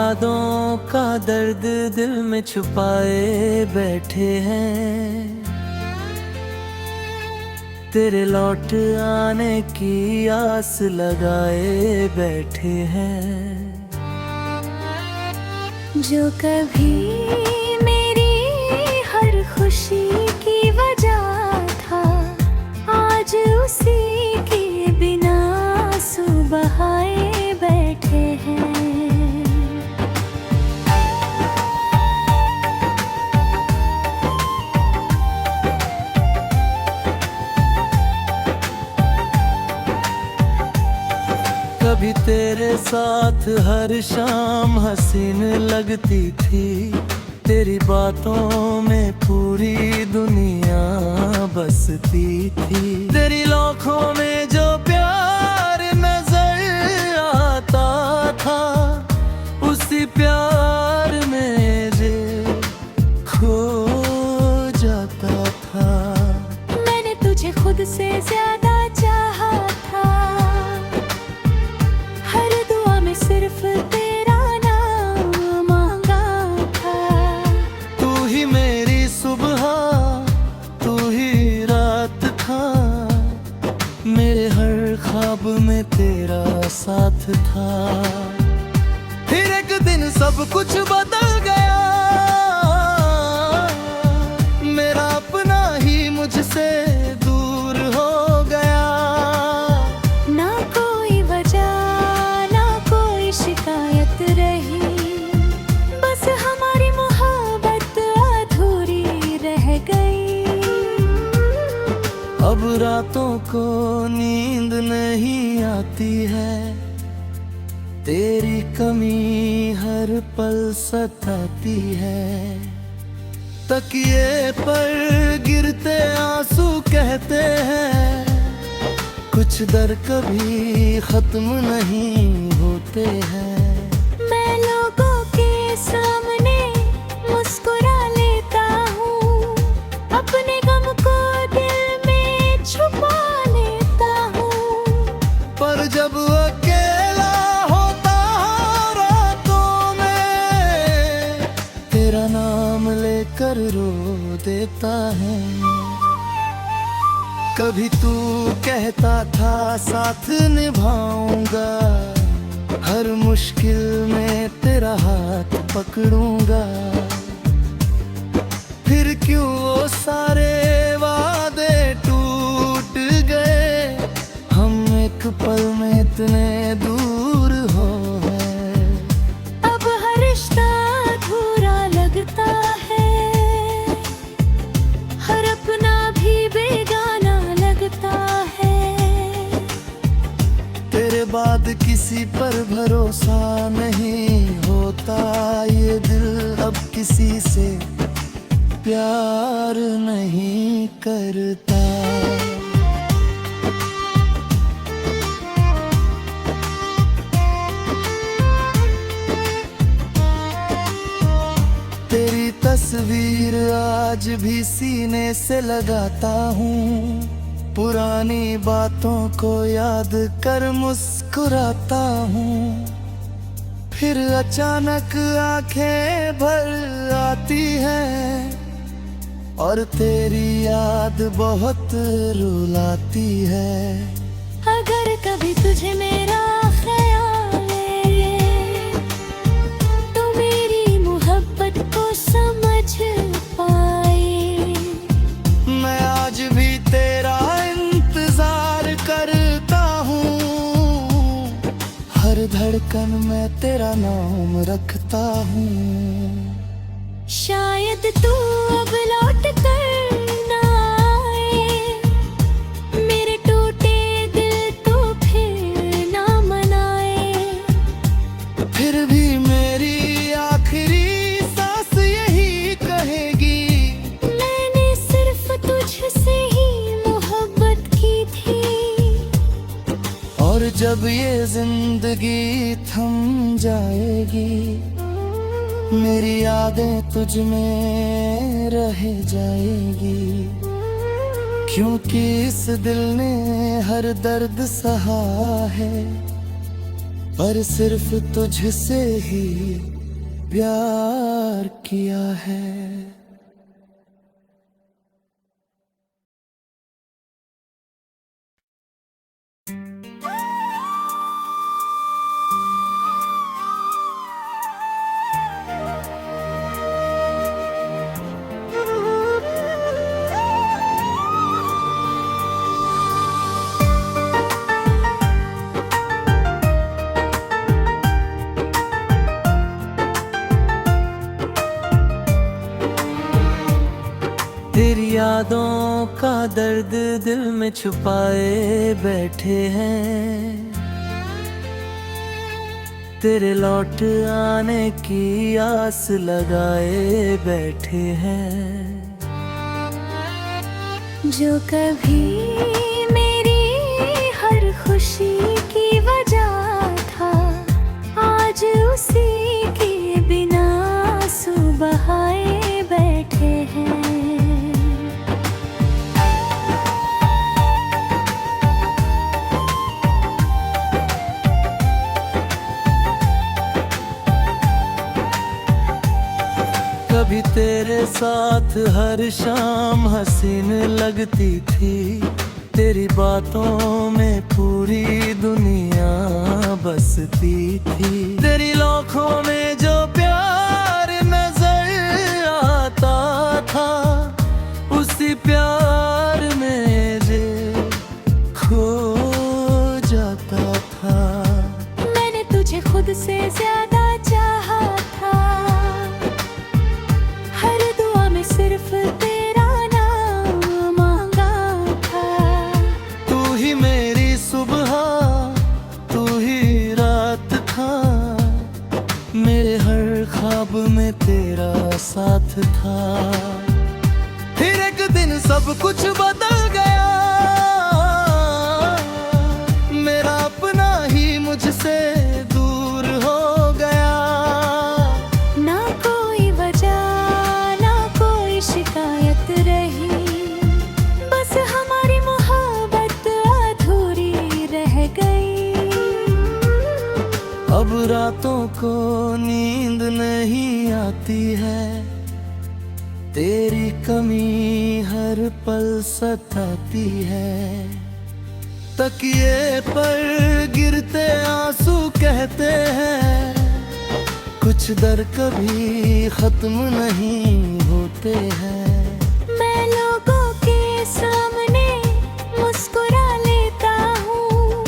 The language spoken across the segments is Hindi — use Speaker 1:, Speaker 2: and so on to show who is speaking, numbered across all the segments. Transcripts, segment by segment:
Speaker 1: यादों का दर्द दिल में छुपाए बैठे हैं। तेरे लौट आने की आस लगाए बैठे हैं।
Speaker 2: जो कभी मेरी हर खुशी की वजह था, आज उसी के बिना आंसू बहाए बैठे हैं।
Speaker 1: कभी तेरे साथ हर शाम हसीन लगती थी। तेरी बातों में पूरी दुनिया बसती थी। तेरी आँखों में जो प्यार नजर आता था, उसी प्यार में दिल खो जाता था।
Speaker 2: मैंने तुझे खुद से ज्यादा चाहा था, हर दुआ में सिर्फ तेरा नाम मांगा था।
Speaker 1: तू ही मेरी सुबह, तू ही रात था। मेरे हर ख्वाब में तेरा साथ था। फिर एक दिन सब कुछ बदल गया। मेरा अपना ही मुझसे दूर हो गया।
Speaker 2: ना कोई वजह, ना कोई शिकायत रही, बस हमारी मोहब्बत अधूरी रह गई।
Speaker 1: अब रातों को नींद नहीं आती है। तेरी कमी हर पल सताती है। तकिए पर गिरते आंसू कहते हैं, कुछ दर कभी खत्म नहीं होते हैं।
Speaker 2: मैं लोगों के सामने मुस्कुरा लेता हूँ, अपने गम को दिल में छुपा लेता हूँ।
Speaker 1: पर जब अकेला होता हूँ रातों में, तेरा नाम लेकर रो देता है। कभी तू कहता था साथ निभाऊंगा, हर मुश्किल में तेरा हाथ पकड़ूंगा। फिर क्यों वो सारे वादे टूट गए, हम एक पल में इतने दूर हो गए।
Speaker 2: अब हर रिश्ता अधूरा लगता है, हर अपना भी बेगाना लगता है।
Speaker 1: तेरे बाद किसी पर भरोसा नहीं होता। ये दिल अब किसी से प्यार नहीं करता। तेरी तस्वीर आज भी सीने से लगाता हूँ। पुरानी बातों को याद कर मुस्कुराता हूँ। फिर अचानक आंखें भर आती हैं, और तेरी याद बहुत रुलाती है।
Speaker 2: अगर कभी तुझे मेरा ख्याल है, तो मेरी मोहब्बत को समझ पाए।
Speaker 1: मैं आज भी तेरा इंतजार करता हूँ, हर धड़कन में तेरा नाम रखता हूँ।
Speaker 2: शायद तू अब लौट कर ना आए, मेरे टूटे दिल तो फिर ना मनाए।
Speaker 1: फिर भी मेरी आखिरी सांस यही कहेगी,
Speaker 2: मैंने सिर्फ तुझसे ही मोहब्बत की थी।
Speaker 1: और जब ये जिंदगी थम जाएगी, मेरी यादें तुझ में रह जाएगी। क्योंकि इस दिल ने हर दर्द सहा है, पर सिर्फ तुझसे ही प्यार किया है। तेरी यादों का दर्द दिल में छुपाए बैठे हैं, तेरे लौट आने की आस लगाए बैठे हैं।
Speaker 2: जो कभी मेरी हर खुशी की वजह था, आज उसी के बिना आंसू बहाए बैठे हैं।
Speaker 1: कभी तेरे साथ हर शाम हसीन लगती थी, तेरी बातों में पूरी दुनिया बसती थी। तेरी आँखों में जो प्यार नजर आता था, उसी प्यार में दिल खो जाता था।
Speaker 2: मैंने तुझे खुद से ज्यादा चाहा था, हर दुआ में सिर्फ तेरा नाम मांगा था।
Speaker 1: तू ही मेरी सुबह, तू ही रात था, मेरे हर ख्वाब में तेरा साथ था। फिर एक दिन सब कुछ बदल गया, मेरा अपना ही मुझसे दूर हो गया।
Speaker 2: ना कोई वजह, ना कोई शिकायत रही, बस हमारी मोहब्बत अधूरी रह गई।
Speaker 1: अब रातों को नींद नहीं आती है, तेरी कमी हर पल सताती है। तकिए पर गिरते आंसू कहते हैं, कुछ दर्द कभी खत्म नहीं होते हैं।
Speaker 2: मैं लोगों के सामने मुस्कुरा लेता हूँ,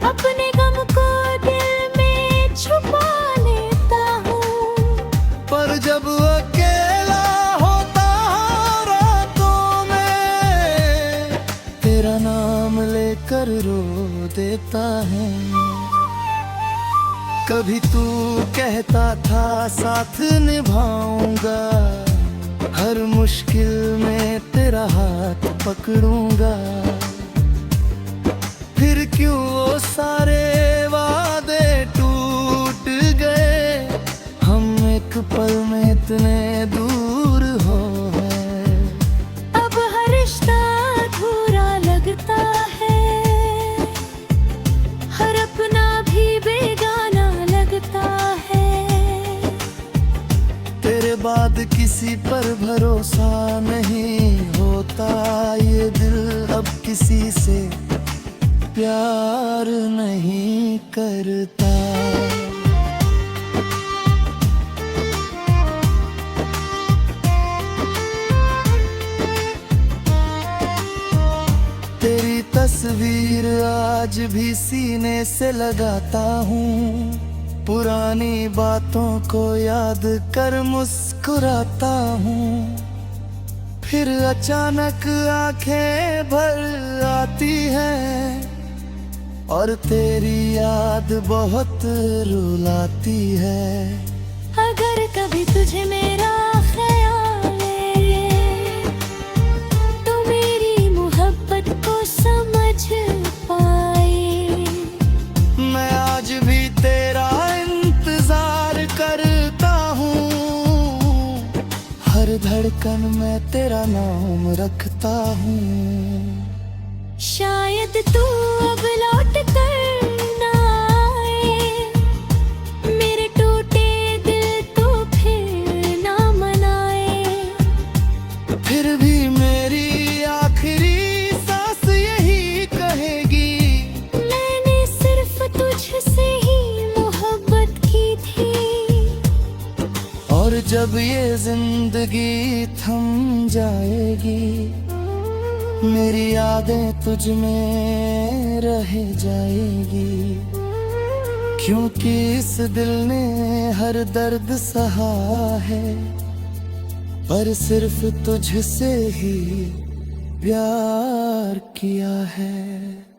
Speaker 2: अपने गम को दिल में छुपा लेता हूँ।
Speaker 1: पर जब अकेला होता हूँ रातों में, तेरा नाम लेकर रो देता है। कभी तू कहता था साथ निभाऊंगा, हर मुश्किल में तेरा हाथ पकड़ूंगा। फिर क्यों वो सारे वादे टूट गए, हम एक पल में इतने दूर हो गए।
Speaker 2: अब हर रिश्ता अधूरा लगता है, हर अपना भी बेगाना लगता है।
Speaker 1: तेरे बाद किसी पर भरोसा नहीं होता, ये दिल अब किसी से प्यार नहीं करता। तेरी तस्वीर आज भी सीने से लगाता हूँ, पुरानी बातों को याद कर मुस्कुराता हूँ। फिर अचानक आंखें भर आती हैं, और तेरी याद बहुत रुलाती है।
Speaker 2: अगर कभी तुझे मेरा ख्याल है, तो मेरी मोहब्बत को समझ पाए।
Speaker 1: मैं आज भी तेरा इंतजार करता हूँ, हर धड़कन में तेरा नाम रखता हूँ।
Speaker 2: शायद तू अब लौट कर ना आए, मेरे टूटे दिल को
Speaker 1: जब ये जिंदगी थम जाएगी, मेरी यादें तुझ में रह जाएगी। क्योंकि इस दिल ने हर दर्द सहा है, पर सिर्फ तुझसे ही प्यार किया है।